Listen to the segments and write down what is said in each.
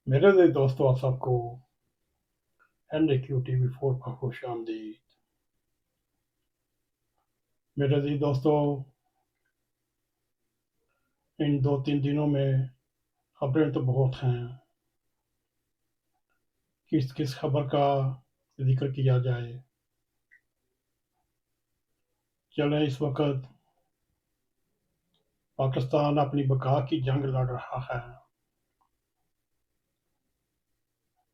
میرے عزیز دوستو آپ سب کو NAQ TV4 پر خوش آمدید۔ میرے عزیز دوستو ان 2-3 دنوں میں خبریں تو بہت ہیں، کس کس خبر کا ذکر کیا جائے۔ چلیں اس وقت پاکستان اپنی بقا کی جنگ لڑ رہا ہے۔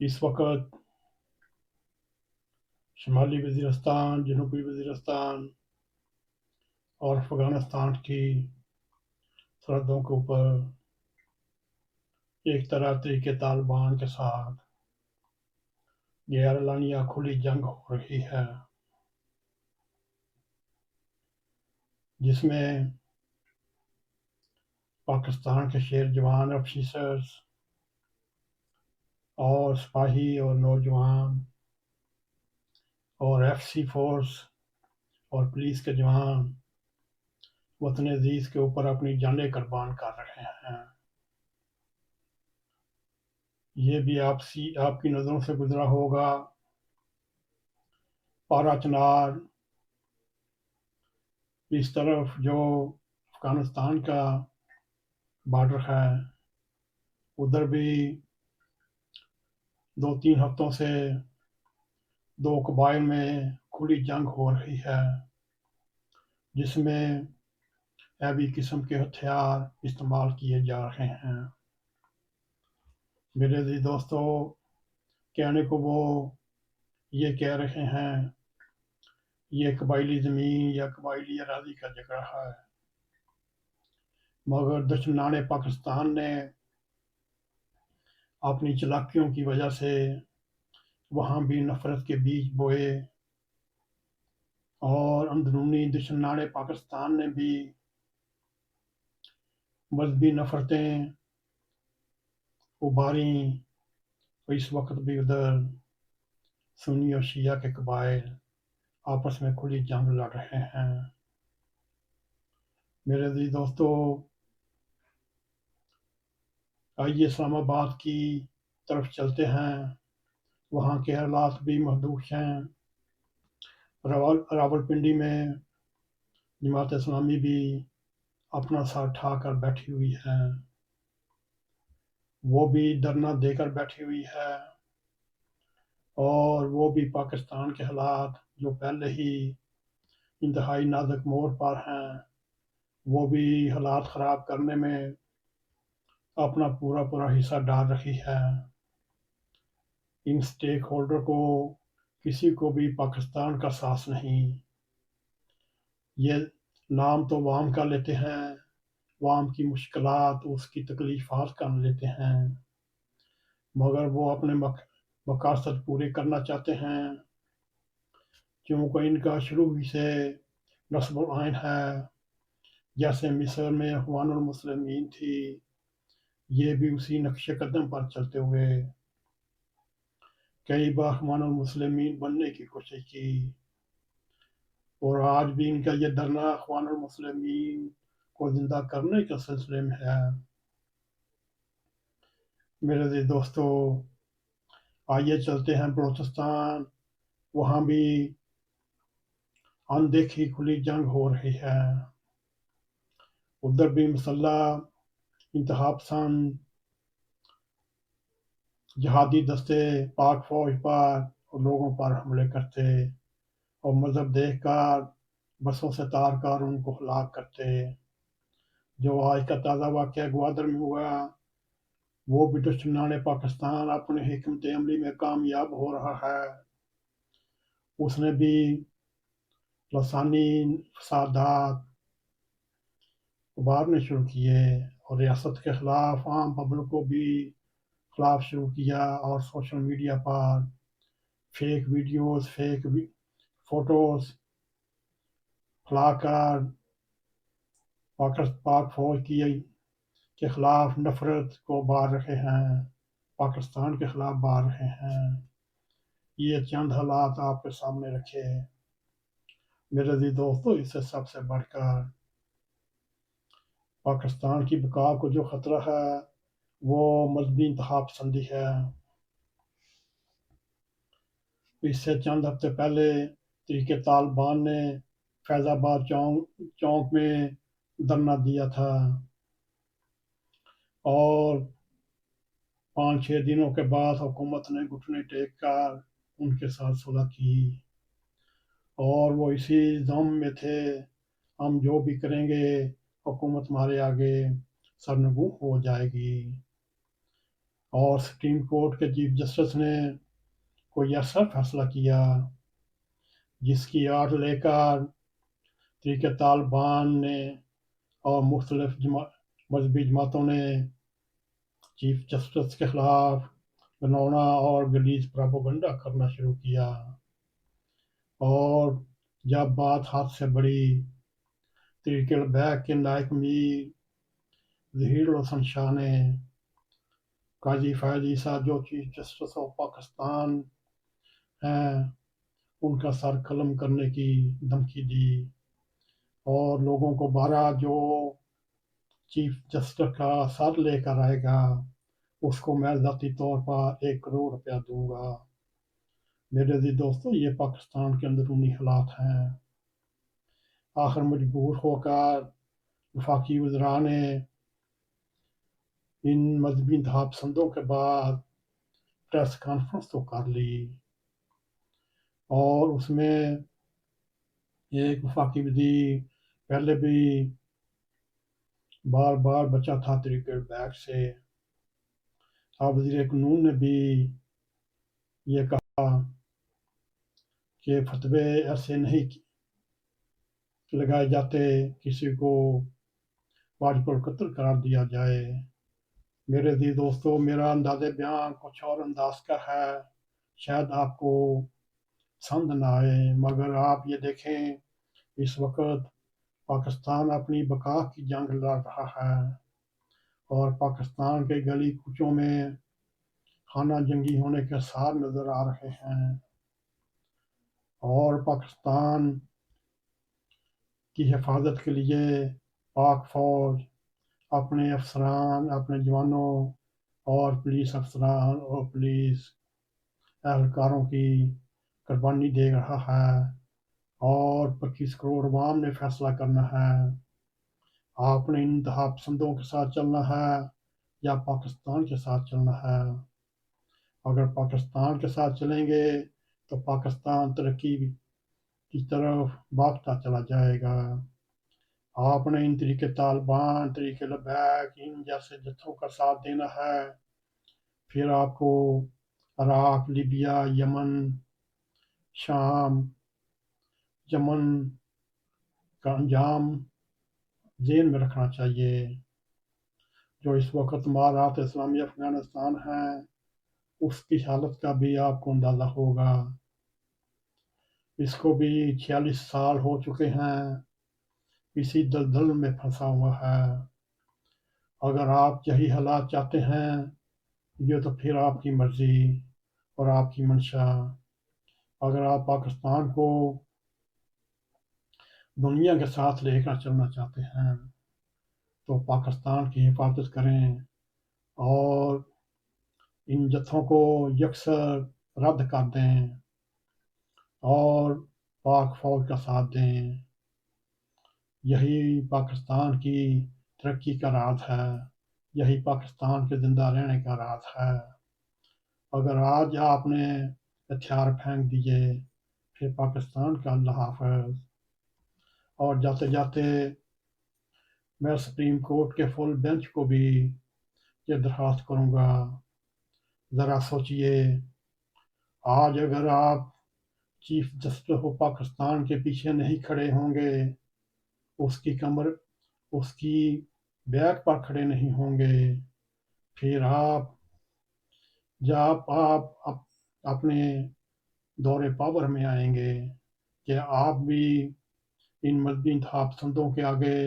اس وقت شمالی وزیرستان، جنوبی وزیرستان اور افغانستان کی سرحدوں کے اوپر ایک طرح طریقے طالبان کے ساتھ غیر اعلانیہ کھلی جنگ ہو رہی ہے، جس میں پاکستان کے شیر جوان آفیسرز اور سپاہی اور نوجوان اور FC فورس اور پولیس کے جوان وطن عزیز کے اوپر اپنی جانیں قربان کر رہے ہیں۔ یہ بھی آپ کی نظروں سے گزرا ہوگا، پارا چنار اس طرف جو افغانستان کا بارڈر ہے، ادھر بھی 2-3 ہفتوں سے دو قبائل میں کھلی جنگ ہو رہی ہے، جس میں ہیوی قسم کے ہتھیار استعمال کیے جا رہے ہیں۔ میرے عزیز دوستو، کہنے کو وہ یہ کہہ رہے ہیں یہ قبائلی زمین یا قبائلی اراضی کا جھگڑا ہے، مگر دشمنان پاکستان نے اپنی چالاکیوں کی وجہ سے وہاں بھی نفرت کے بیج بوئے، اور اندرونی دشمنان پاکستان نے بھی مذہبی نفرتیں ابھاریں، اور اس وقت بھی ادھر سنی اور شیعہ کے قبائل آپس میں کھلی جنگ لڑ رہے ہیں۔ میرے عزیز دوستو، آئیے اسلام آباد کی طرف چلتے ہیں، وہاں کے حالات بھی محدود ہیں۔ راولپنڈی میں جماعت اسلامی بھی اپنا سر اٹھا کر بیٹھی ہوئی ہے، وہ بھی دھرنا دے کر بیٹھی ہوئی ہے، اور وہ بھی پاکستان کے حالات جو پہلے ہی انتہائی نازک موڑ پر ہیں، وہ بھی حالات خراب کرنے میں اپنا پورا حصہ ڈال رہی ہے۔ ان سٹیک ہولڈر کو کسی کو بھی پاکستان کا ساس نہیں، یہ نام تو عوام کا لیتے ہیں، عوام کی مشکلات، اس کی تکلیفات کا لیتے ہیں، مگر وہ اپنے مقاصد پورے کرنا چاہتے ہیں، کیونکہ ان کا شروع ہی سے نصب العین ہے۔ جیسے مصر میں اخوان المسلمین تھی، یہ بھی اسی نقش قدم پر چلتے ہوئے کئی بار اخوان المسلمین بننے کی کوشش کی، اور آج بھی ان کا یہ دھرنا اخوان المسلمین کو زندہ کرنے کے سلسلے میں ہے۔ میرے عزیز دوستو، آئیے چلتے ہیں بلوچستان، وہاں بھی اندیکھی کھلی جنگ ہو رہی ہے، ادھر بھی مسلح انتہا پسند جہادی دستے پاک فوج پر اور لوگوں پر حملے کرتے، اور مذہب دیکھ کر بسوں سے تار کر ان کو ہلاک کرتے۔ جو آج کا تازہ واقعہ گوادر میں ہوا، وہ بھی دشمنان پاکستان اپنے حکمت عملی میں کامیاب ہو رہا ہے، اس نے بھی لسانی فسادات ابھارنے شروع کیے، اور ریاست کے خلاف عام پبلک کو بھی خلاف شروع کیا، اور سوشل میڈیا پر فیک ویڈیوز، فیک فوٹوز پھیلا کر پاک فوج کے خلاف نفرت کو بار رہے ہیں، پاکستان کے خلاف بار رہے ہیں۔ یہ چند حالات آپ کے سامنے رکھے۔ میرے عزیز دوستو، اس سے سب سے بڑھ کر پاکستان کی بقا کو جو خطرہ ہے، وہ مذہبی انتہا پسندی ہے۔ اس سے چند ہفتے پہلے تحریک طالبان نے فیض آباد چونک میں دھرنا دیا تھا اور 5-6 دنوں کے بعد حکومت نے گھٹنے ٹیک کر ان کے ساتھ صلح کی، اور وہ اسی ضم میں تھے ہم جو بھی کریں گے حکومت ہمارے آگے سرنگوں ہو جائے گی۔ اور سپریم کورٹ کے چیف جسٹس نے کوئی ایسا فیصلہ کیا جس کی آڑ لے کر تحریک طالبان نے اور مختلف مذہبی جماعتوں نے چیف جسٹس کے خلاف گھناؤنا اور غلیظ پروپیگنڈا کرنا شروع کیا۔ اور جب بات ہاتھ سے بڑی، تحریک البیک کے نائب امیر ظہیر الحسن شاہ نے قاضی فیاض عیسیٰ جو چیف جسٹس آف پاکستان ہیں ان کا سر قلم کرنے کی دھمکی دی، اور لوگوں کو بھارا جو چیف جسٹس کا سر لے کر آئے گا اس کو میں ذاتی طور پر 1 کروڑ روپیہ دوں گا۔ میرے عزیز دوستو، یہ پاکستان کے اندرونی حالات ہیں۔ آخر مجبور ہو کر وفاقی وزراء نے ان مذہبی انتہا پسندوں کے بعد پریس کانفرنس تو کر لی، اور اس میں ایک وفاقی وزیر پہلے بھی بار بار بچا تھا تحریک البیک سے، اب وزیر قانون نے بھی یہ کہا کہ فتوے ایسے نہیں لگائے جاتے، کسی کو واجب القتل قرار دیا جائے۔ میرے عزیز دوستو، میرا انداز بیان کچھ اور انداز کا ہے، شاید آپ کو پسند نہ آئے، مگر آپ یہ دیکھیں اس وقت پاکستان اپنی بقا کی جنگ لڑ رہا ہے، اور پاکستان کے گلی کوچوں میں خانہ جنگی ہونے کے آثار نظر آ رہے ہیں، اور پاکستان کی حفاظت کے لیے پاک فوج اپنے افسران، اپنے جوانوں اور پولیس افسران اور پولیس اہلکاروں کی قربانی دے رہا ہے، اور 25 کروڑ عوام نے فیصلہ کرنا ہے آپ نے انتہا پسندوں کے ساتھ چلنا ہے یا پاکستان کے ساتھ چلنا ہے۔ اگر پاکستان کے ساتھ چلیں گے تو پاکستان ترقی کی طرف بھاگتا چلا جائے گا۔ آپ نے ان تحریک طالبان، تحریک لبیک، ان جیسے جتھوں کا ساتھ دینا ہے، پھر آپ کو عراق، لیبیا، یمن، شام، کا انجام ذہن میں رکھنا چاہیے۔ جو اس وقت امارات اسلامیہ افغانستان ہے اس کی حالت کا بھی آپ کو اندازہ ہوگا، اس کو بھی 46 سال ہو چکے ہیں، اسی دلدل میں پھنسا ہوا ہے۔ اگر آپ یہی حالات چاہتے ہیں یہ تو پھر آپ کی مرضی اور آپ کی منشا۔ اگر آپ پاکستان کو دنیا کے ساتھ لے کر چلنا چاہتے ہیں تو پاکستان کی حفاظت کریں اور ان جتھوں کو یکسر رد کر دیں اور پاک فوج کا ساتھ دیں۔ یہی پاکستان کی ترقی کا راز ہے، یہی پاکستان کے زندہ رہنے کا راز ہے۔ اگر آج آپ نے ہتھیار پھینک دیے پھر پاکستان کا اللہ حافظ۔ اور جاتے جاتے میں سپریم کورٹ کے فل بینچ کو بھی یہ درخواست کروں گا، ذرا سوچئے، آج اگر آپ چیف جسٹس آف پاکستان کے پیچھے نہیں کھڑے ہوں گے، اس کی کمر، اس کی بیک پر کھڑے نہیں ہوں گے، پھر جب آپ اپنے دور پاور میں آئیں گے کہ آپ بھی ان مذہبی انتہا پسندوں کے آگے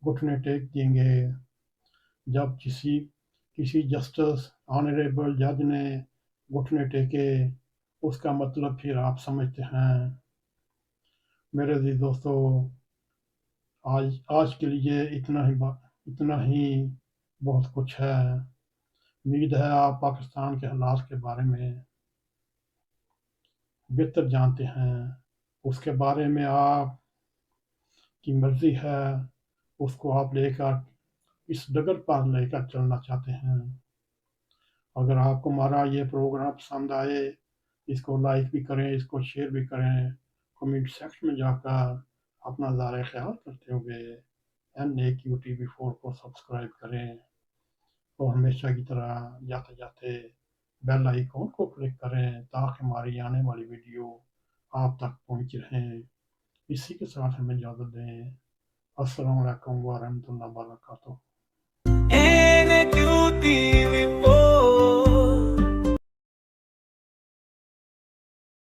گھٹنے ٹیک دیں گے۔ جب کسی جسٹس آنریبل جج نے گھٹنے ٹیکے اس کا مطلب پھر آپ سمجھتے ہیں۔ میرے عزیز دوستو، آج کے لیے اتنا ہی بہت کچھ ہے۔ امید ہے آپ پاکستان کے حالات کے بارے میں بہتر جانتے ہیں، اس کے بارے میں آپ کی مرضی ہے، اس کو آپ لے کر اس ڈگر پر لے کر چلنا چاہتے ہیں۔ اگر آپ کو ہمارا یہ پروگرام پسند آئے، اس کو لائک بھی کریں، اس کو شیئر بھی کریں، کمنٹ سیکشن میں جا کر اپنا اظہار خیال کرتے ہوئے NAQTV4 کو سبسکرائب کریں، اور ہمیشہ کی طرح جاتے جاتے بیل آئیکن کو کلک کریں تاکہ ہماری آنے والی ویڈیو آپ تک پہنچ رہیں۔ اسی کے ساتھ ہمیں اجازت دیں۔ السلام علیکم ورحمۃ اللہ وبرکاتہ۔ NAQTV4